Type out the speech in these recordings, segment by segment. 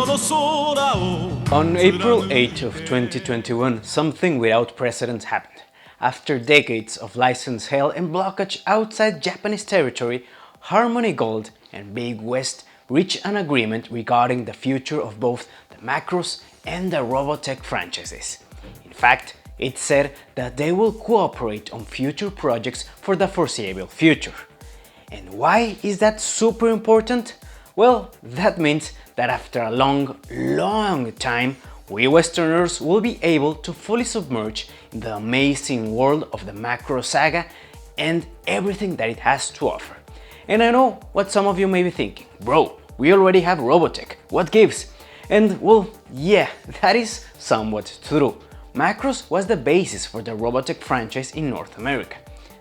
On April 8 of 2021, something without precedent happened. After decades of license hell and blockage outside Japanese territory, Harmony Gold and Big West reached an agreement regarding the future of both the Macross and the Robotech franchises. In fact, it said that they will cooperate on future projects for the foreseeable future. And why is that super important? Well, that means that after a long time, we Westerners will be able to fully submerge in the amazing world of the Macross saga and everything that it has to offer. And I know what some of you may be thinking, bro, we already have Robotech, what gives? And well, yeah, that is somewhat true. Macross was the basis for the Robotech franchise in North America.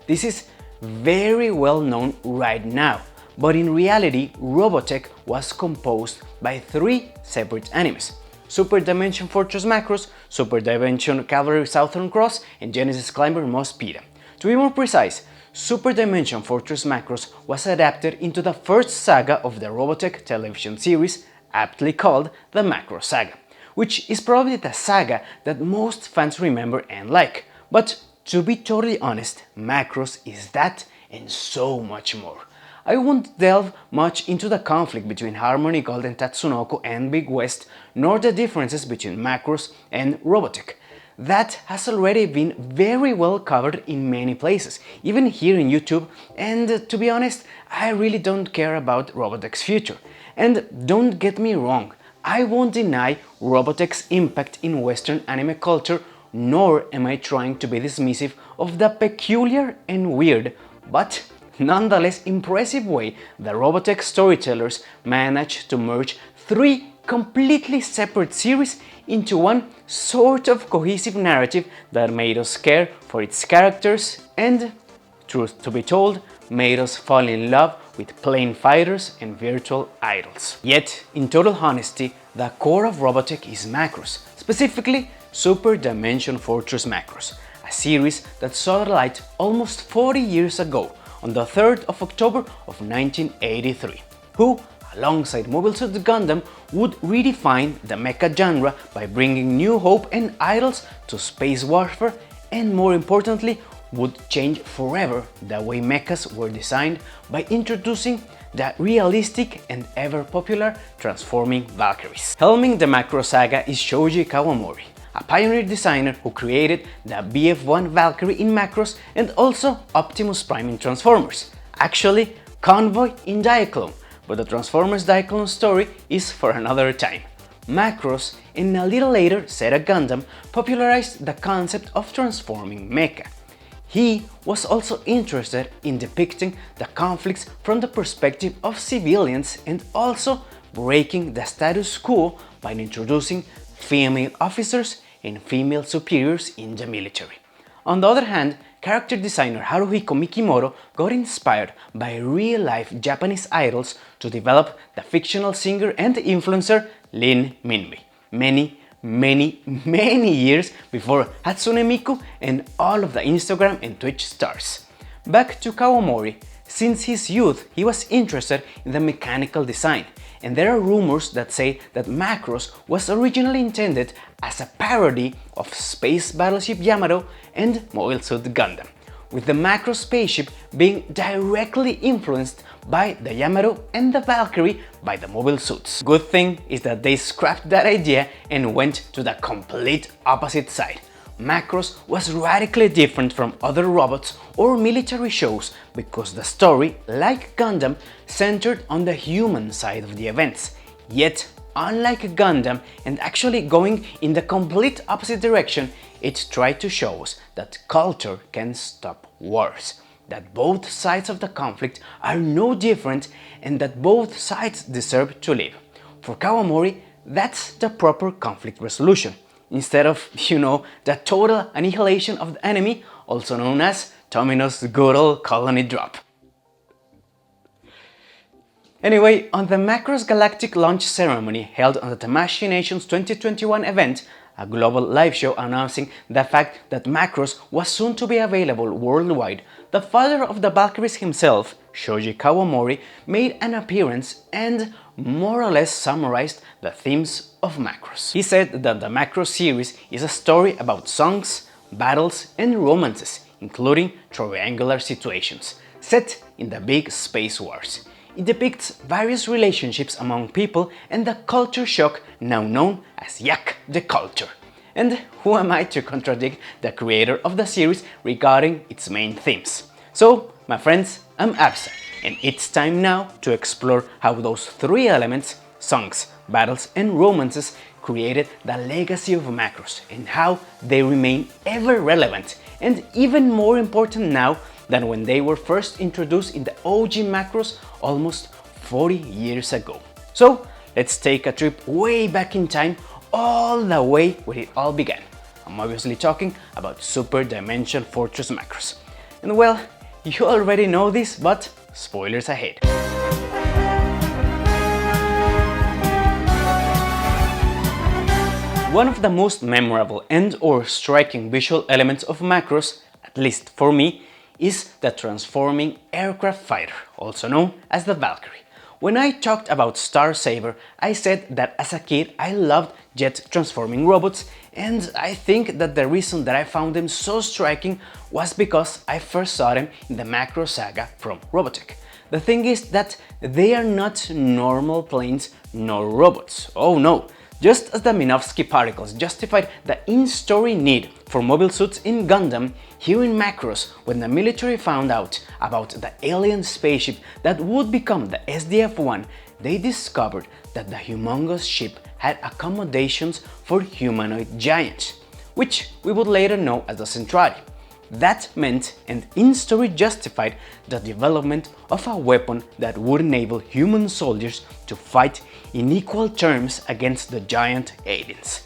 This is very well known right now, but in reality, Robotech was composed by 3 separate animes: Super Dimension Fortress Macross, Super Dimension Cavalry Southern Cross, and Genesis Climber Mospira. To be more precise, Super Dimension Fortress Macross was adapted into the first saga of the Robotech television series, aptly called the Macross Saga, which is probably the saga that most fans remember and like. But to be totally honest, Macross is that and so much more. I won't delve much into the conflict between Harmony Gold and Tatsunoko and Big West, nor the differences between Macross and Robotech. That has already been very well covered in many places, even here in YouTube, and to be honest, I really don't care about Robotech's future. And don't get me wrong, I won't deny Robotech's impact in Western anime culture, nor am I trying to be dismissive of the peculiar and weird, but nonetheless impressive way the Robotech storytellers managed to merge 3 completely separate series into one sort of cohesive narrative that made us care for its characters and, truth to be told, made us fall in love with playing fighters and virtual idols. Yet, in total honesty, the core of Robotech is Macross, specifically Super Dimension Fortress Macross, a series that saw the light almost 40 years ago, on the 3rd of October of 1983, who, alongside Mobile Suit Gundam, would redefine the mecha genre by bringing new hope and idols to space warfare and, more importantly, would change forever the way mechas were designed by introducing the realistic and ever-popular transforming Valkyries. Helming the Macross saga is Shoji Kawamori, a pioneer designer who created the BF-1 Valkyrie in Macross and also Optimus Prime in Transformers. Actually, Convoy in Diaclone, but the Transformers Diaclone story is for another time. Macross, and a little later Sega Gundam, popularized the concept of transforming mecha. He was also interested in depicting the conflicts from the perspective of civilians and also breaking the status quo by introducing female officers and female superiors in the military. On the other hand, character designer Haruhiko Mikimoto got inspired by real-life Japanese idols to develop the fictional singer and influencer Lin Minmei, many years before Hatsune Miku and all of the Instagram and Twitch stars. Back to Kawamori, since his youth he was interested in the mechanical design, and there are rumors that say that Macross was originally intended as a parody of Space Battleship Yamato and Mobile Suit Gundam, with the Macross spaceship being directly influenced by the Yamato and the Valkyrie by the mobile suits. Good thing is that they scrapped that idea and went to the complete opposite side. Macross was radically different from other robots or military shows because the story, like Gundam, centered on the human side of the events. Yet, unlike Gundam and actually going in the complete opposite direction, it tried to show us that culture can stop wars, that both sides of the conflict are no different and that both sides deserve to live. For Kawamori, that's the proper conflict resolution, instead of, the total annihilation of the enemy, also known as Tomino's good old colony drop. Anyway, on the Macross Galactic launch ceremony held on the Tamashii Nations 2021 event, a global live show announcing the fact that Macross was soon to be available worldwide, the father of the Valkyries himself, Shoji Kawamori, made an appearance and more or less summarized the themes of Macross. He said that the Macross series is a story about songs, battles and romances, including triangular situations, set in the big space wars. It depicts various relationships among people and the culture shock now known as Yak the Culture. And who am I to contradict the creator of the series regarding its main themes? So, my friends, I'm Absa, and it's time now to explore how those three elements, songs, battles and romances, created the legacy of Macross and how they remain ever relevant and even more important now than when they were first introduced in the OG Macross almost 40 years ago. So let's take a trip way back in time, all the way where it all began. I'm obviously talking about Super Dimension Fortress Macross. And well, you already know this, but spoilers ahead. One of the most memorable and/or striking visual elements of Macross, at least for me, is the transforming aircraft fighter, also known as the Valkyrie. When I talked about Star Saber, I said that as a kid I loved jet transforming robots, and I think that the reason that I found them so striking was because I first saw them in the Macross saga from Robotech. The thing is that they are not normal planes nor robots, oh no. Just as the Minovsky particles justified the in-story need for mobile suits in Gundam, here in Macross, when the military found out about the alien spaceship that would become the SDF-1, they discovered that the humongous ship had accommodations for humanoid giants, which we would later know as the Centrali. That meant and in-story justified the development of a weapon that would enable human soldiers to fight in equal terms against the giant aliens.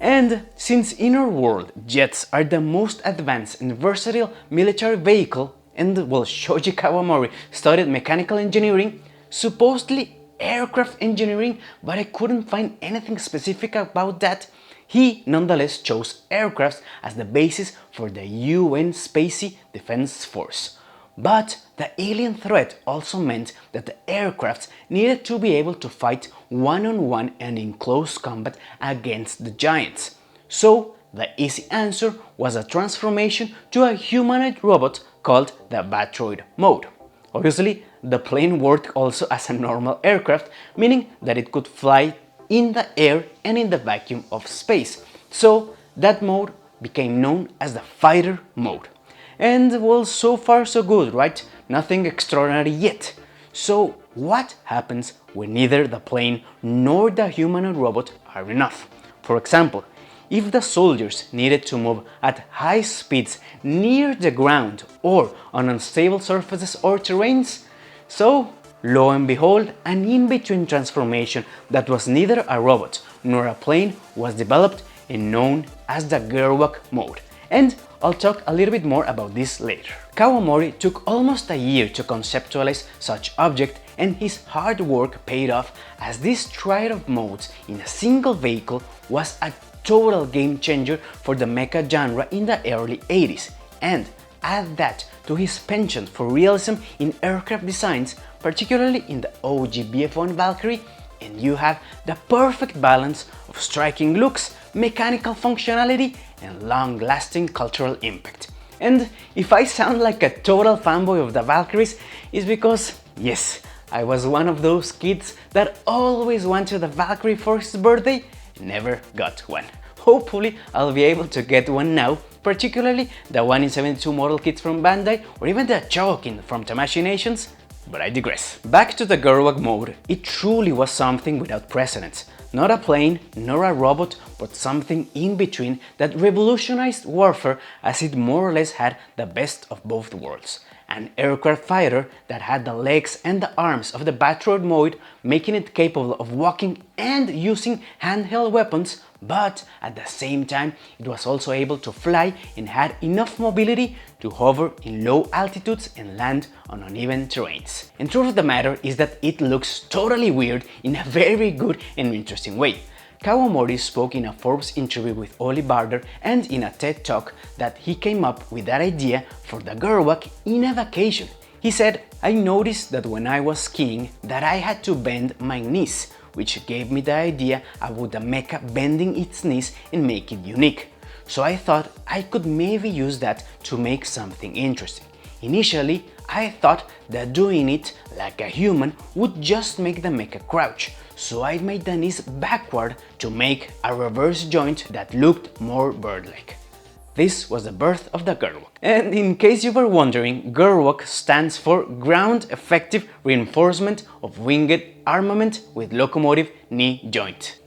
And since in our world jets are the most advanced and versatile military vehicle, and well, Shoji Kawamori studied mechanical engineering, supposedly aircraft engineering, but I couldn't find anything specific about that, he nonetheless chose aircrafts as the basis for the UN Spacey Defense Force. But the alien threat also meant that the aircrafts needed to be able to fight one-on-one and in close combat against the giants. So the easy answer was a transformation to a humanoid robot called the Batroid mode. Obviously, the plane worked also as a normal aircraft, meaning that it could fly in the air and in the vacuum of space. So that mode became known as the fighter mode. And well, so far so good, right? Nothing extraordinary yet. So what happens when neither the plane nor the humanoid robot are enough? For example, if the soldiers needed to move at high speeds near the ground or on unstable surfaces or terrains, so lo and behold, an in-between transformation that was neither a robot nor a plane was developed and known as the Gerwak Mode. And I'll talk a little bit more about this later. Kawamori took almost a year to conceptualize such object, and his hard work paid off, as this triad of modes in a single vehicle was a total game changer for the mecha genre in the early 80s. And add that to his penchant for realism in aircraft designs, particularly in the OG BF-1 Valkyrie, and you have the perfect balance of striking looks, mechanical functionality, and long-lasting cultural impact. And if I sound like a total fanboy of the Valkyries, it's because, yes, I was one of those kids that always wanted a Valkyrie for his birthday and never got one. Hopefully I'll be able to get one now, particularly the 1 in 72 model kits from Bandai or even the Chokin from Tamashii Nations, but I digress. Back to the Gerwak mode, it truly was something without precedence. Not a plane, nor a robot, but something in between that revolutionized warfare, as it more or less had the best of both worlds. An aircraft fighter that had the legs and the arms of the Batroid mode, making it capable of walking and using handheld weapons, but at the same time it was also able to fly and had enough mobility to hover in low altitudes and land on uneven terrains. And truth of the matter is that it looks totally weird in a very good and interesting way. Kawamori spoke in a Forbes interview with Oli Barder and in a TED Talk that he came up with that idea for the Gerwak in a vacation. He said, "I noticed that when I was skiing that I had to bend my knees, which gave me the idea about the mecha bending its knees and make it unique. So I thought I could maybe use that to make something interesting. Initially, I thought that doing it like a human would just make the mecha crouch, so I made the knees backward to make a reverse joint that looked more bird-like." This was the birth of the Gerwak. And in case you were wondering, Gerwak stands for Ground Effective Reinforcement of Winged Armament with Locomotive Knee Joint.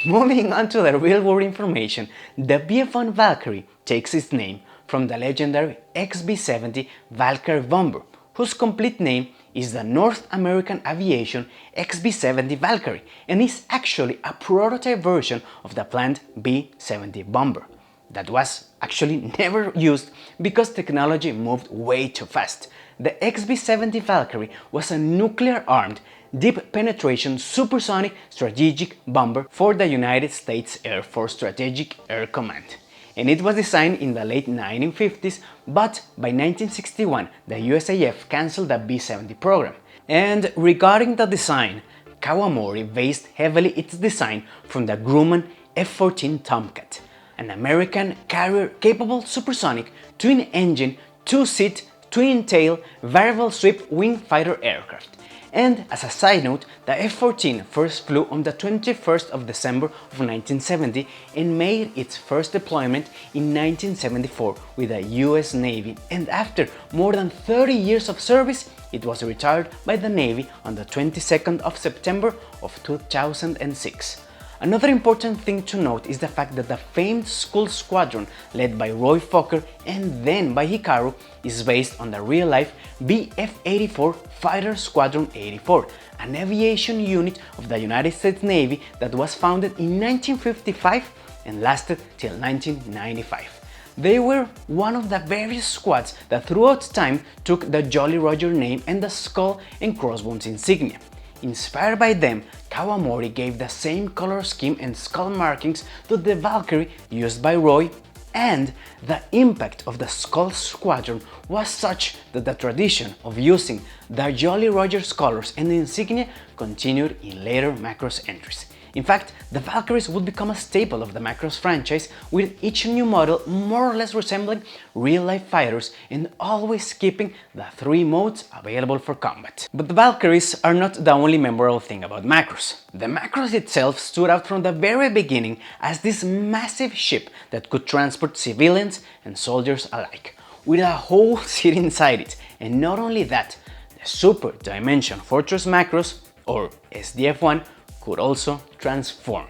Moving on to the real-world information, the BF-1 Valkyrie takes its name from the legendary XB-70 Valkyrie bomber, whose complete name is the North American Aviation XB-70 Valkyrie and is actually a prototype version of the planned B-70 bomber that was actually never used because technology moved way too fast. The XB-70 Valkyrie was a nuclear-armed, deep-penetration supersonic strategic bomber for the United States Air Force Strategic Air Command, and it was designed in the late 1950s, but by 1961 the USAF cancelled the B-70 program. And regarding the design, Kawamori based heavily its design from the Grumman F-14 Tomcat, an American carrier-capable supersonic, twin-engine, two-seat, twin-tail, variable sweep wing fighter aircraft. And as a side note, the F-14 first flew on the 21st of December of 1970 and made its first deployment in 1974 with the US Navy, and after more than 30 years of service, it was retired by the Navy on the 22nd of September of 2006. Another important thing to note is the fact that the famed Skull Squadron, led by Roy Fokker and then by Hikaru, is based on the real-life BF-84 Fighter Squadron 84, an aviation unit of the United States Navy that was founded in 1955 and lasted till 1995. They were one of the various squads that throughout time took the Jolly Roger name and the skull and crossbones insignia. Inspired by them, Kawamori gave the same color scheme and skull markings to the Valkyrie used by Roy, and the impact of the Skull Squadron was such that the tradition of using the Jolly Roger's colors and insignia continued in later Macross entries. In fact, the Valkyries would become a staple of the Macross franchise, with each new model more or less resembling real-life fighters and always keeping the three modes available for combat. But the Valkyries are not the only memorable thing about Macross. The Macross itself stood out from the very beginning as this massive ship that could transport civilians and soldiers alike, with a whole city inside it. And not only that, the Super Dimension Fortress Macross, or SDF-1, could also transform.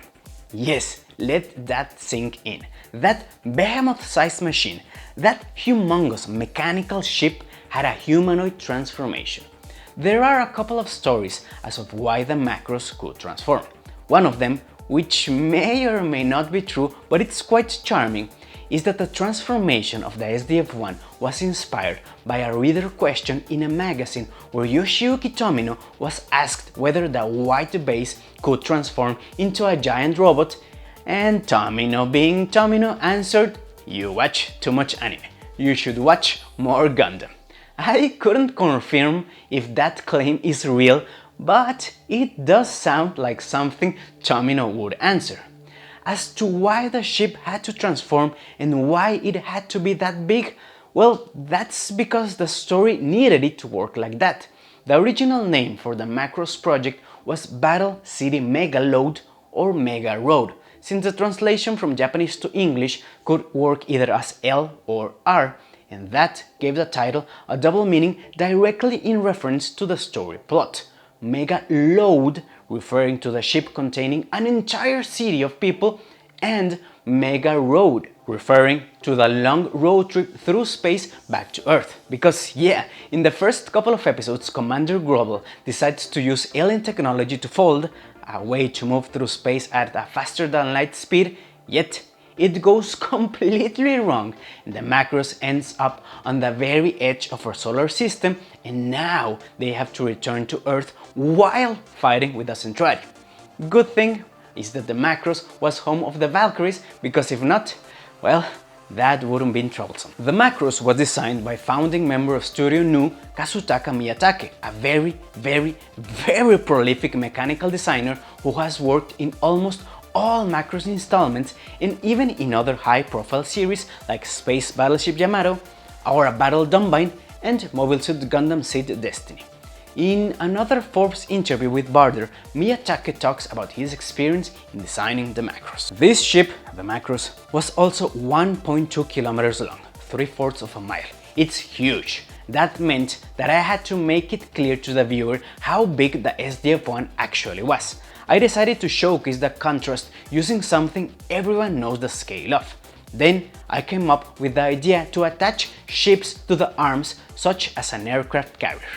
Yes, let that sink in. That behemoth-sized machine, that humongous mechanical ship, had a humanoid transformation. There are a couple of stories as of why the Macross could transform. One of them, which may or may not be true, but it's quite charming, is that the transformation of the SDF-1 was inspired by a reader question in a magazine where Yoshiyuki Tomino was asked whether the white base could transform into a giant robot, and Tomino, being Tomino, answered, "You watch too much anime. You should watch more Gundam." I couldn't confirm if that claim is real, but it does sound like something Tomino would answer. As to why the ship had to transform and why it had to be that big, well, that's because the story needed it to work like that. The original name for the Macross project was Battle City Mega Load or Mega Road, since the translation from Japanese to English could work either as L or R, and that gave the title a double meaning directly in reference to the story plot. Mega Load referring to the ship containing an entire city of people, and Mega Road referring to the long road trip through space back to Earth. Because yeah, in the first couple of episodes, Commander Grobel decides to use alien technology to fold, a way to move through space at a faster than light speed, yet it goes completely wrong and the Macross ends up on the very edge of our solar system, and now they have to return to Earth while fighting with the Centrari. Good thing is that the Macross was home of the Valkyries, because if not, well, that wouldn't be troublesome. The Macross was designed by founding member of Studio Nu, Kazutaka Miyake, a very prolific mechanical designer who has worked in almost all Macross installments and even in other high-profile series like Space Battleship Yamato, Aura Battle Dumbine, and Mobile Suit Gundam Seed Destiny. In another Forbes interview with Barder, Miyake talks about his experience in designing the Macross. This ship, the Macross, was also 1.2 kilometers long, 3/4 of a mile. It's huge. That meant that I had to make it clear to the viewer how big the SDF-1 actually was. I decided to showcase the contrast using something everyone knows the scale of. Then I came up with the idea to attach ships to the arms, such as an aircraft carrier.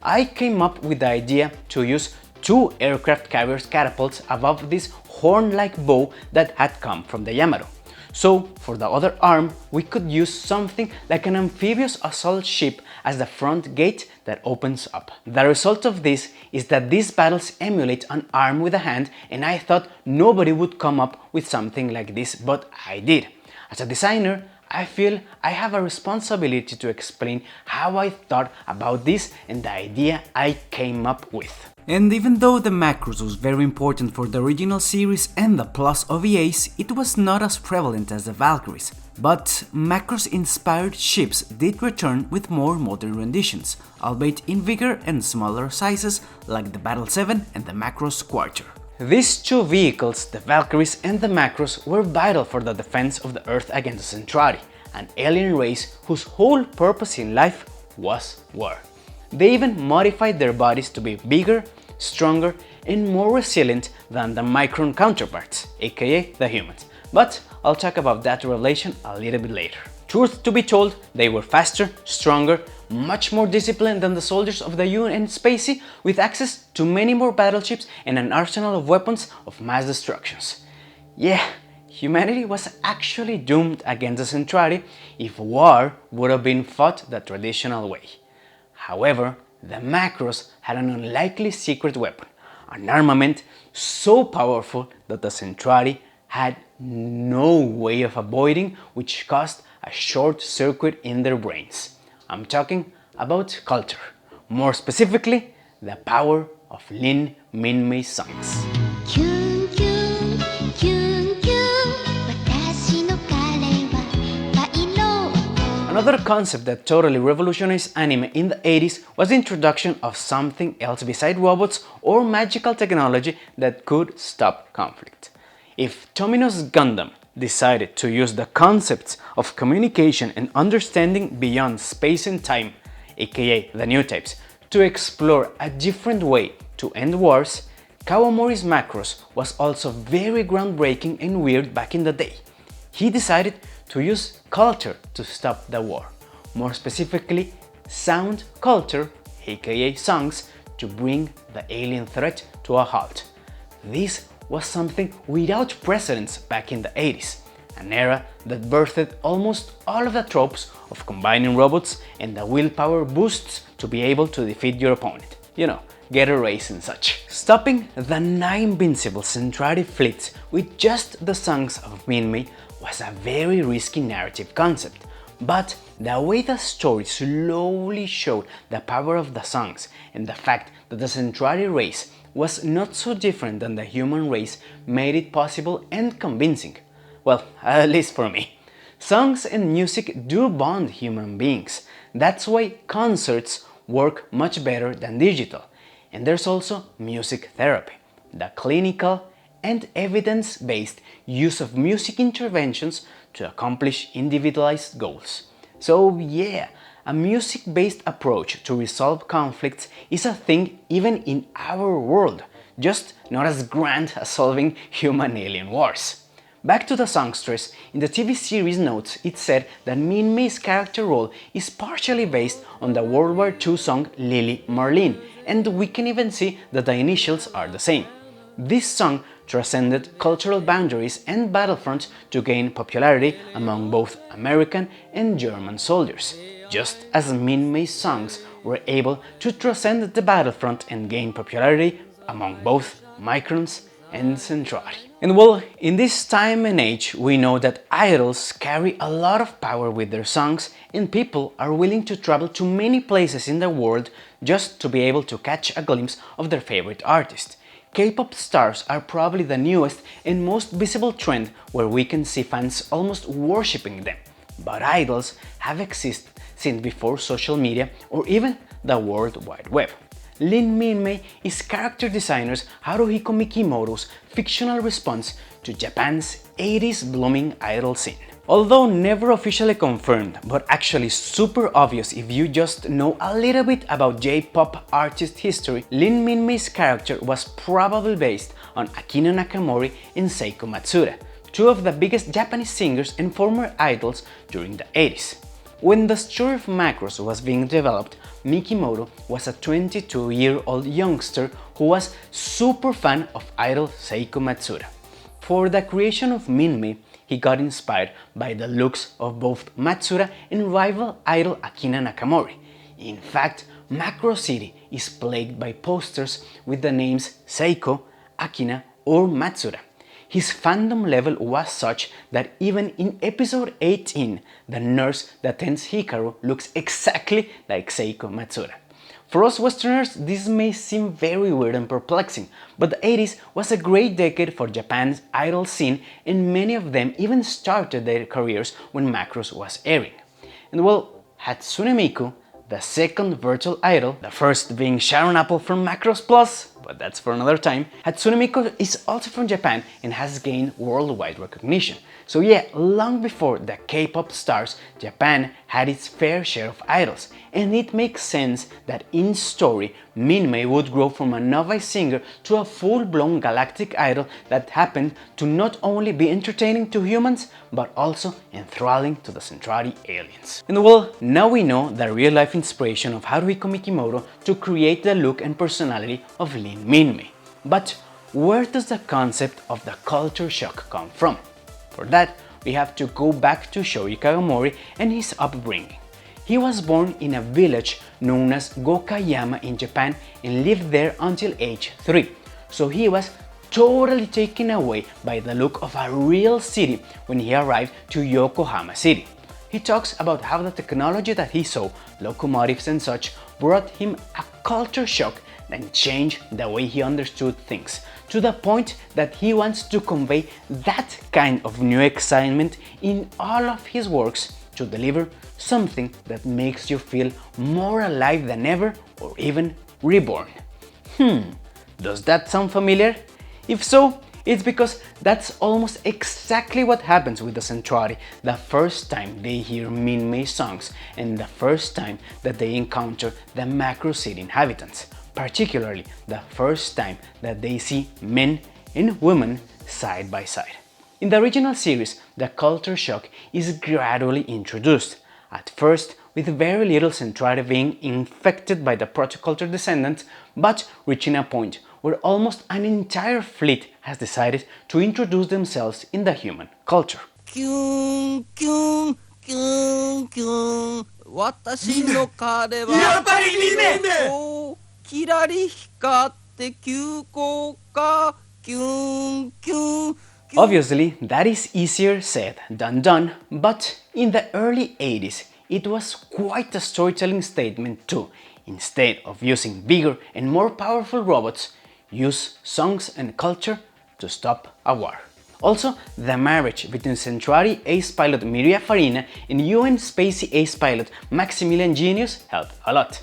I came up with the idea to use 2 aircraft carriers catapults above this horn-like bow that had come from the Yamato. So for the other arm, we could use something like an amphibious assault ship as the front gate that opens up. The result of this is that these battles emulate an arm with a hand, and I thought nobody would come up with something like this, but I did. As a designer, I feel I have a responsibility to explain how I thought about this and the idea I came up with. And even though the Macross was very important for the original series and the Plus OVAs, it was not as prevalent as the Valkyries. But Macross-inspired ships did return with more modern renditions, albeit in bigger and smaller sizes like the Battle 7 and the Macross Quarter. These 2 vehicles, the Valkyries and the Macross, were vital for the defense of the Earth against the Centauri, an alien race whose whole purpose in life was war. They even modified their bodies to be bigger, stronger, and more resilient than the Micron counterparts, aka the humans. But I'll talk about that revelation a little bit later. Truth to be told, they were faster, stronger, much more disciplined than the soldiers of the UN Spacey, with access to many more battleships and an arsenal of weapons of mass destructions. Yeah, humanity was actually doomed against the Centauri if war would have been fought the traditional way. However, the Macross had an unlikely secret weapon, an armament so powerful that the Centauri had no way of avoiding, which caused a short circuit in their brains. I'm talking about culture, more specifically, the power of Lin Minmei songs. Another concept that totally revolutionized anime in the 80s was the introduction of something else beside robots or magical technology that could stop conflict. If Tomino's Gundam decided to use the concepts of communication and understanding beyond space and time, aka the new types, to explore a different way to end wars, Kawamori's Macross was also very groundbreaking and weird back in the day. He decided to use culture to stop the war, more specifically sound culture, aka songs, to bring the alien threat to a halt. This was something without precedence back in the 80s, an era that birthed almost all of the tropes of combining robots and the willpower boosts to be able to defeat your opponent. You know, get a race and such. Stopping the 9 invincible Centauri fleets with just the songs of Minmei was a very risky narrative concept, but the way the story slowly showed the power of the songs and the fact that the Centauri race was not so different than the human race made it possible and convincing. Well, at least for me. Songs and music do bond human beings. That's why concerts work much better than digital. And there's also music therapy, the clinical and evidence-based use of music interventions to accomplish individualized goals. So yeah, a music-based approach to resolve conflicts is a thing even in our world, just not as grand as solving human-alien wars. Back to the songstress, in the TV series notes it said that Minmei's character role is partially based on the World War II song Lili Marlene, and we can even see that the initials are the same. This song transcended cultural boundaries and battlefronts to gain popularity among both American and German soldiers, just as Minmei's songs were able to transcend the battlefront and gain popularity among both Microns and centrality. And well, in this time and age, we know that idols carry a lot of power with their songs, and people are willing to travel to many places in the world just to be able to catch a glimpse of their favorite artist. K-pop stars are probably the newest and most visible trend where we can see fans almost worshipping them. But idols have existed since before social media or even the World Wide Web. Lin Minmei is character designer Haruhiko Mikimoto's fictional response to Japan's 80s blooming idol scene. Although never officially confirmed, but actually super obvious if you just know a little bit about J-pop artist history, Lin Minmei's character was probably based on Akina Nakamori and Seiko Matsuda, two of the biggest Japanese singers and former idols during the 80s. When the story of Macross was being developed, Mikimoto was a 22-year-old youngster who was super fan of idol Seiko Matsuda. For the creation of Minmei, he got inspired by the looks of both Matsuda and rival idol Akina Nakamori. In fact, Macross City is plagued by posters with the names Seiko, Akina or Matsuda. His fandom level was such that even in episode 18, the nurse that tends Hikaru looks exactly like Seiko Matsuda. For us Westerners, this may seem very weird and perplexing, but the 80s was a great decade for Japan's idol scene, and many of them even started their careers when Macross was airing. And well, Hatsune Miku, the second virtual idol, the first being Sharon Apple from Macross Plus, but that's for another time, Hatsune Miku is also from Japan and has gained worldwide recognition. So yeah, long before the K-pop stars, Japan had its fair share of idols, and it makes sense that in story, Minmei would grow from a novice singer to a full-blown galactic idol that happened to not only be entertaining to humans, but also enthralling to the Centauri aliens. And well, now we know the real-life inspiration of Haruhiko Mikimoto to create the look and personality of Lin Minmei. But where does the concept of the culture shock come from? For that, we have to go back to Shoei Kagomori and his upbringing. He was born in a village known as Gokayama in Japan and lived there until age 3, so he was totally taken away by the look of a real city when he arrived to Yokohama City. He talks about how the technology that he saw, locomotives and such, brought him a culture shock that changed the way he understood things, to the point that he wants to convey that kind of new excitement in all of his works to deliver something that makes you feel more alive than ever or even reborn. Does that sound familiar? If so, it's because that's almost exactly what happens with the Centauri the first time they hear Minmei songs and the first time that they encounter the Macross City inhabitants, particularly the first time that they see men and women side by side. In the original series, the culture shock is gradually introduced, at first with very little Centauri being infected by the proto-culture descendants, but reaching a point where almost an entire fleet has decided to introduce themselves in the human culture. 私の彼はやっぱり見ねえキラリ光って急降下キュンキュン Obviously, that is easier said than done, but in the early 80s, it was quite a storytelling statement to, instead of using bigger and more powerful robots, use songs and culture to stop a war. Also, the marriage between Centauri ace pilot Miria Farina and UN Spacey ace pilot Maximilian Genius helped a lot.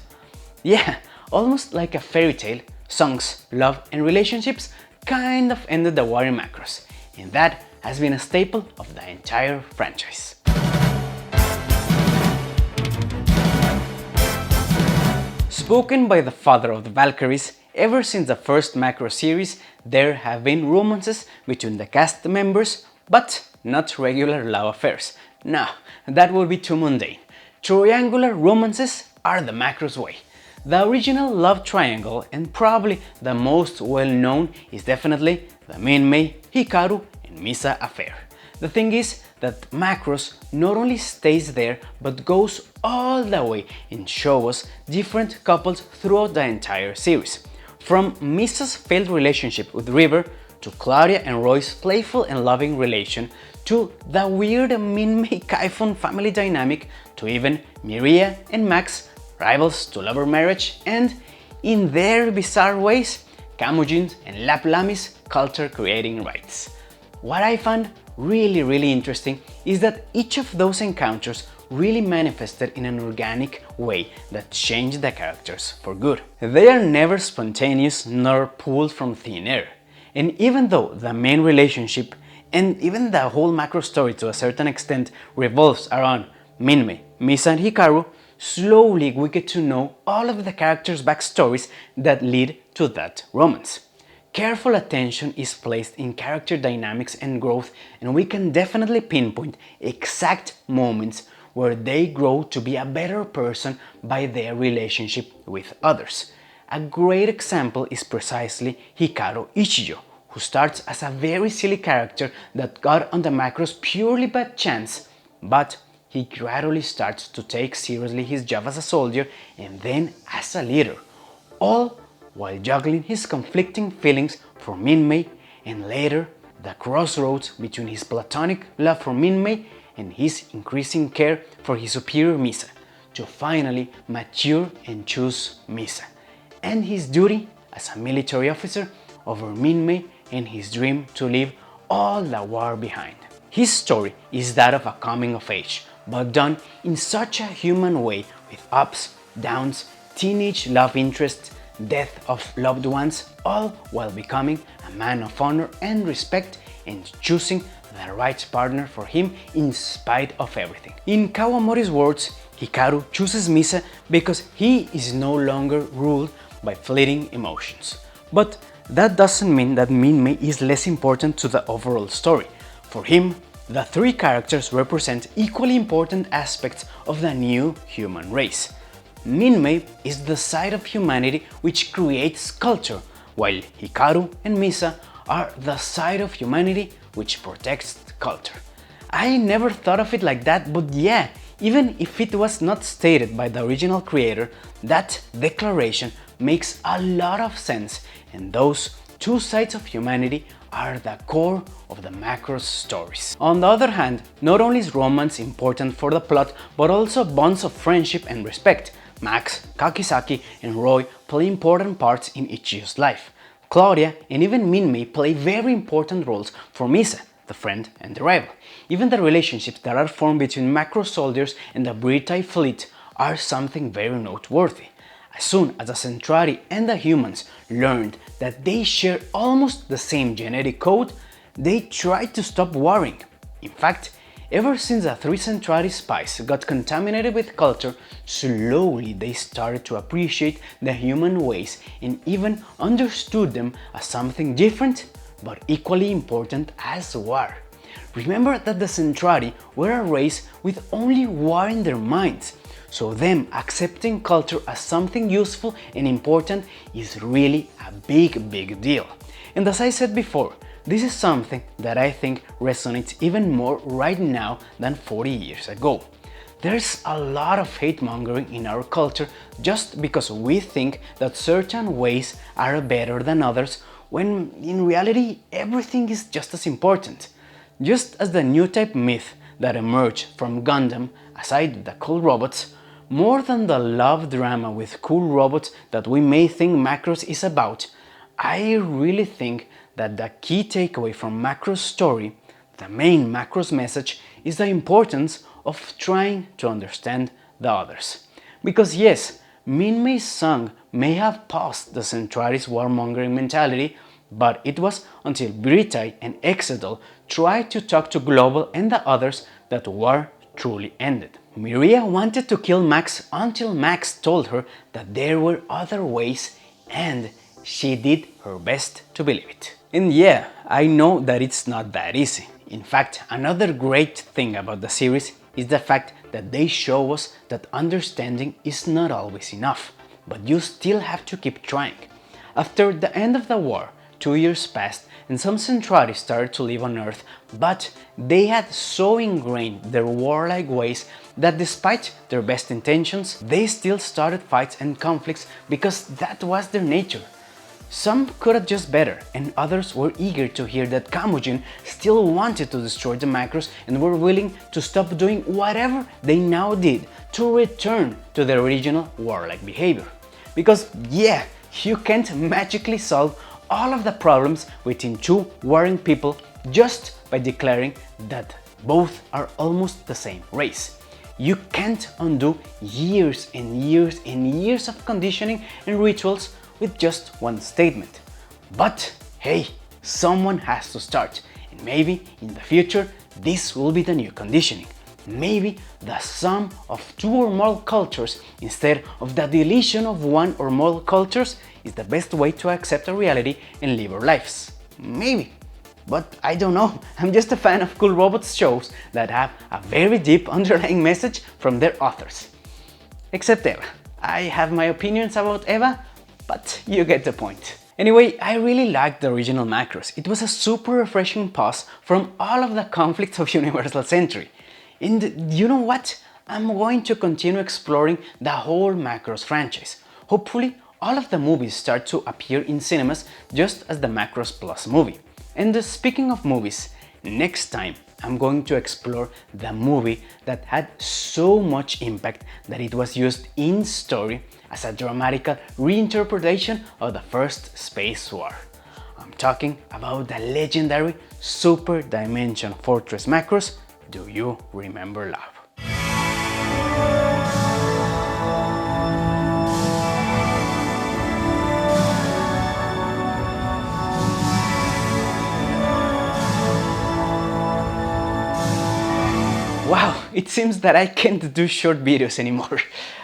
Yeah, almost like a fairy tale, songs, love and relationships kind of ended the war in Macross, and that has been a staple of the entire franchise. Spoken by the father of the Valkyries, ever since the first Macross series, there have been romances between the cast members, but not regular love affairs. No, that would be too mundane. Triangular romances are the Macross way. The original love triangle, and probably the most well-known, is definitely the Minmei, Hikaru and Misa affair. The thing is that Macross not only stays there but goes all the way and shows us different couples throughout the entire series. From Misa's failed relationship with River to Claudia and Roy's playful and loving relation, to the weird Minmei-Kaifun family dynamic, to even Miria and Max, rivals to lover marriage, and, in their bizarre ways, Kamujin's and Laplami's culture creating rites. What I found really interesting is that each of those encounters really manifested in an organic way that changed the characters for good. They are never spontaneous nor pulled from thin air. And even though the main relationship and even the whole macro story to a certain extent revolves around Minmei, Misa and Hikaru, slowly we get to know all of the characters' backstories that lead to that romance. Careful attention is placed in character dynamics and growth, and we can definitely pinpoint exact moments where they grow to be a better person by their relationship with others. A great example is precisely Hikaru Ichijo, who starts as a very silly character that got on the Macross purely by chance, but he gradually starts to take seriously his job as a soldier and then as a leader, all while juggling his conflicting feelings for Minmei and later the crossroads between his platonic love for Minmei and his increasing care for his superior Misa, to finally mature and choose Misa, and his duty as a military officer over Minmei and his dream to leave all the war behind. His story is that of a coming of age, but done in such a human way with ups, downs, teenage love interests, death of loved ones, all while becoming a man of honor and respect and choosing the right partner for him in spite of everything. In Kawamori's words, Hikaru chooses Misa because he is no longer ruled by fleeting emotions. But that doesn't mean that Minmei is less important to the overall story. For him, the three characters represent equally important aspects of the new human race. Minmei is the side of humanity which creates culture, while Hikaru and Misa are the side of humanity which protects culture. I never thought of it like that, but yeah, even if it was not stated by the original creator, that declaration makes a lot of sense, and those two sides of humanity are the core of the Macross stories. On the other hand, not only is romance important for the plot, but also bonds of friendship and respect. Max, Kakisaki, and Roy play important parts in Ichijo's life. Claudia and even Minmei play very important roles for Misa, the friend and the rival. Even the relationships that are formed between Macross soldiers and the Britai fleet are something very noteworthy. As soon as the Centrari and the humans learned that they share almost the same genetic code, they tried to stop warring. In fact, ever since the three Centrari spies got contaminated with culture, slowly they started to appreciate the human ways and even understood them as something different but equally important as war. Remember that the Centrari were a race with only war in their minds, so them accepting culture as something useful and important is really a big deal. And as I said before, this is something that I think resonates even more right now than 40 years ago. There's a lot of hate mongering in our culture just because we think that certain ways are better than others, when in reality everything is just as important. Just as the new type myth that emerged from Gundam, aside the cool robots, more than the love drama with cool robots that we may think Macross is about, I really think that the key takeaway from Macross' story, the main Macross message, is the importance of trying to understand the others. Because yes, Minmei's song may have paused the Centrari's warmongering mentality, but it was until Britai and Exedol tried to talk to Global and the others that war truly ended. Miria wanted to kill Max until Max told her that there were other ways, and she did her best to believe it. And yeah, I know that it's not that easy. In fact, another great thing about the series is the fact that they show us that understanding is not always enough, but you still have to keep trying. After the end of the war, 2 years passed and some Centrari started to live on Earth, but they had so ingrained their warlike ways that despite their best intentions, they still started fights and conflicts because that was their nature. Some could adjust better, and others were eager to hear that Kamujin still wanted to destroy the Macross and were willing to stop doing whatever they now did to return to their original warlike behavior. Because yeah, you can't magically solve all of the problems within two warring people just by declaring that both are almost the same race. You can't undo years and years and years of conditioning and rituals with just one statement. But hey, someone has to start, and maybe in the future this will be the new conditioning. Maybe the sum of two or more cultures instead of the deletion of one or more cultures is the best way to accept a reality and live our lives. Maybe. But I don't know, I'm just a fan of cool robots shows that have a very deep underlying message from their authors. Except Eva. I have my opinions about Eva, but you get the point. Anyway, I really liked the original Macross. It was a super refreshing pause from all of the conflicts of Universal Century. And you know what? I'm going to continue exploring the whole Macross franchise. Hopefully, all of the movies start to appear in cinemas just as the Macross Plus movie. And speaking of movies, next time I'm going to explore the movie that had so much impact that it was used in story as a dramatical reinterpretation of the first Space War. I'm talking about the legendary Super Dimension Fortress Macross. Do you remember love? Wow, it seems that I can't do short videos anymore.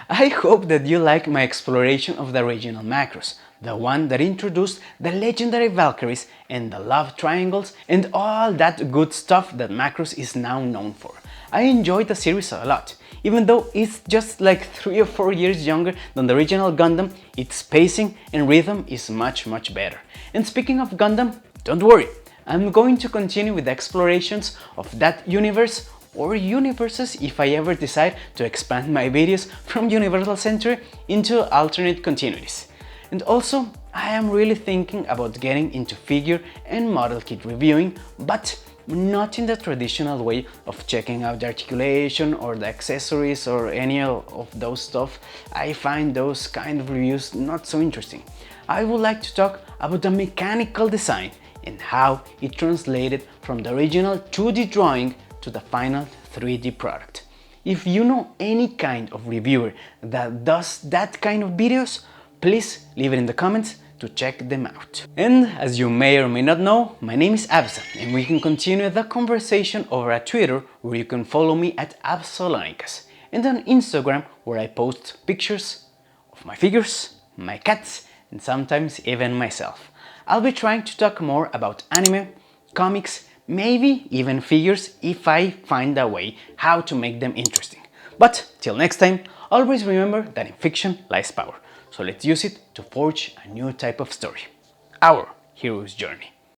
I hope that you like my exploration of the original Macross, the one that introduced the legendary Valkyries and the love triangles and all that good stuff that Macross is now known for. I enjoyed the series a lot. Even though it's just like 3 or 4 years younger than the original Gundam, its pacing and rhythm is much better. And speaking of Gundam, don't worry, I'm going to continue with the explorations of that universe or universes if I ever decide to expand my videos from Universal Century into alternate continuities. And also, I am really thinking about getting into figure and model kit reviewing, but not in the traditional way of checking out the articulation or the accessories or any of those stuff. I find those kind of reviews not so interesting. I would like to talk about the mechanical design and how it translated from the original 2D drawing to the final 3D product. If you know any kind of reviewer that does that kind of videos, please leave it in the comments to check them out. And as you may or may not know, my name is Absa, and we can continue the conversation over at Twitter, where you can follow me at Absolonicas, and on Instagram, where I post pictures of my figures, my cats, and sometimes even myself. I'll be trying to talk more about anime, comics, maybe even figures if I find a way how to make them interesting. But till next time, always remember that in fiction lies power. So let's use it to forge a new type of story, our hero's journey.